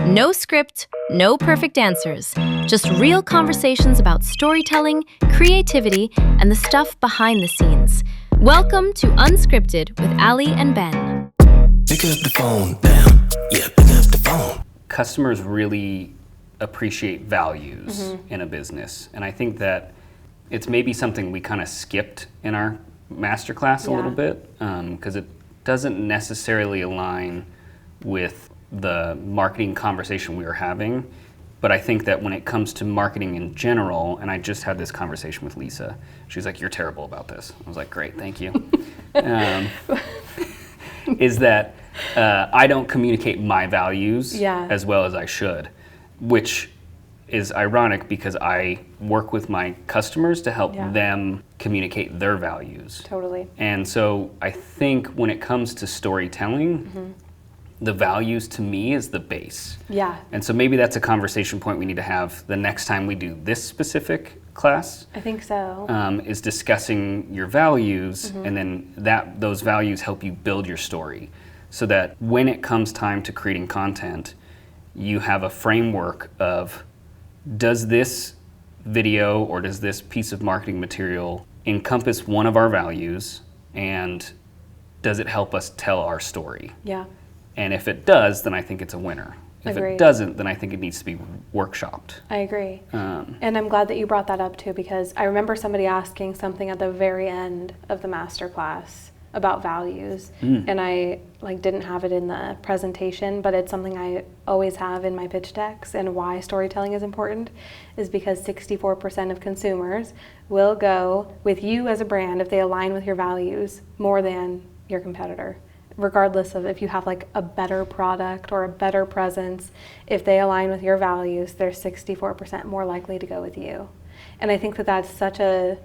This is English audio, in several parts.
No script, no perfect answers, just real conversations about storytelling, creativity, and the stuff behind the scenes. Welcome to Unscripted with Ali and Ben. Pick up the phone, damn. Yeah, pick up the phone. Customers really appreciate values in a business. And I think that it's maybe something we kind of skipped in our masterclass a little bit, because it doesn't necessarily align with the marketing conversation we were having. But I think that when it comes to marketing in general, and I just had this conversation with Lisa, she's like, "You're terrible about this." I was like, "Great, thank you." Is that I don't communicate my values as well as I should, which is ironic because I work with my customers to help them communicate their values. Totally. And so I think when it comes to storytelling, the values to me is the base. Yeah. And so maybe that's a conversation point we need to have the next time we do this specific class. I think so. Is discussing your values, and then those values help you build your story, so that when it comes time to creating content, you have a framework of, does this video or does this piece of marketing material encompass one of our values, and does it help us tell our story? Yeah. And if it does, then I think it's a winner. If Agreed. it doesn't, then I think it needs to be workshopped. I agree. And I'm glad that you brought that up too, because I remember somebody asking something at the very end of the master class about values, and I didn't have it in the presentation, but it's something I always have in my pitch decks. And why storytelling is important is because 64% of consumers will go with you as a brand if they align with your values more than your competitor. Regardless of if you have a better product or a better presence, if they align with your values, they're 64% more likely to go with you. And I think that that's such an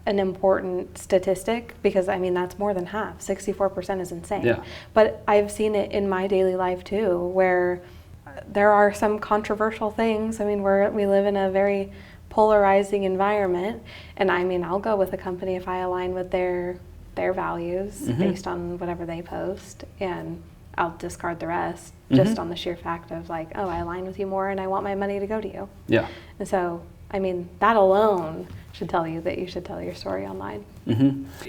important statistic, because that's more than half. 64% is insane. Yeah. But I've seen it in my daily life too, where there are some controversial things. We live in a very polarizing environment, and I'll go with a company if I align with their values based on whatever they post, and I'll discard the rest just on the sheer fact of I align with you more and I want my money to go to you. Yeah. And so, that alone should tell you that you should tell your story online.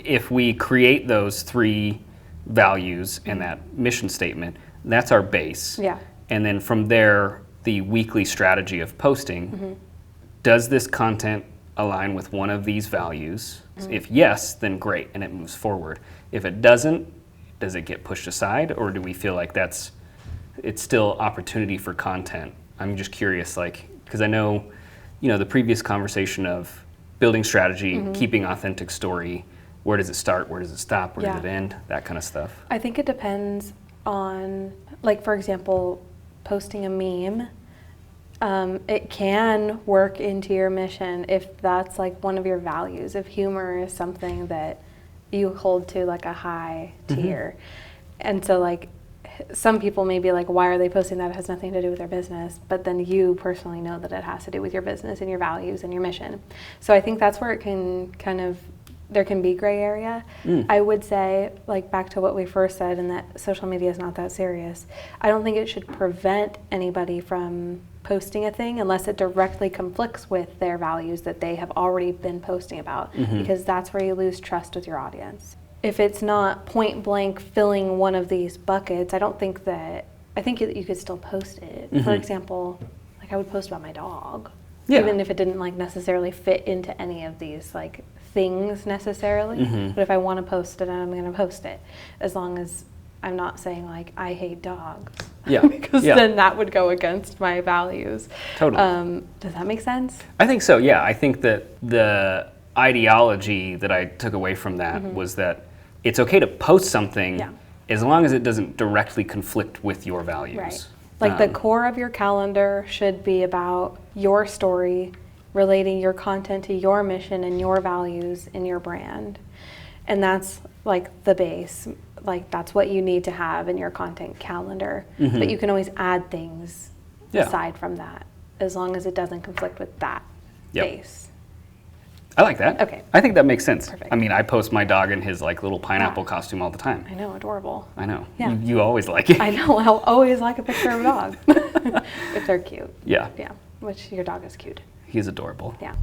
If we create those three values and that mission statement, that's our base. Yeah. And then from there, the weekly strategy of posting, does this content align with one of these values? If yes, then great, and it moves forward. If it doesn't, does it get pushed aside, or do we feel like it's still opportunity for content? I'm just curious, because I know, the previous conversation of building strategy, keeping authentic story, where does it start, where does it stop, where does it end, that kind of stuff. I think it depends on, for example, posting a meme. It can work into your mission if that's one of your values, if humor is something that you hold to a high tier. And so some people may be why are they posting that? It has nothing to do with their business, but then you personally know that it has to do with your business and your values and your mission. So I think that's where it can there can be gray area. I would say, back to what we first said, and that social media is not that serious. I don't think it should prevent anybody from posting a thing unless it directly conflicts with their values that they have already been posting about, because that's where you lose trust with your audience. If it's not point blank filling one of these buckets, I think you could still post it. For example, I would post about my dog, even if it didn't necessarily fit into any of these things necessarily. But if I want to post it, I'm going to post it, as long as I'm not saying I hate dogs. Because then that would go against my values. Totally. Does that make sense? I think so, yeah. I think that the ideology that I took away from that was that it's okay to post something as long as it doesn't directly conflict with your values. Right. The core of your calendar should be about your story, relating your content to your mission and your values and your brand. And that's the base. That's what you need to have in your content calendar. But you can always add things aside from that, as long as it doesn't conflict with that base. I like that. Okay. I think that makes sense. Perfect. I mean, I post my dog in his like little pineapple costume all the time. I know, adorable. I know. Yeah. You always like it. I know, I'll always like a picture of a dog if they're cute. Yeah. Yeah, which your dog is cute. He's adorable. Yeah.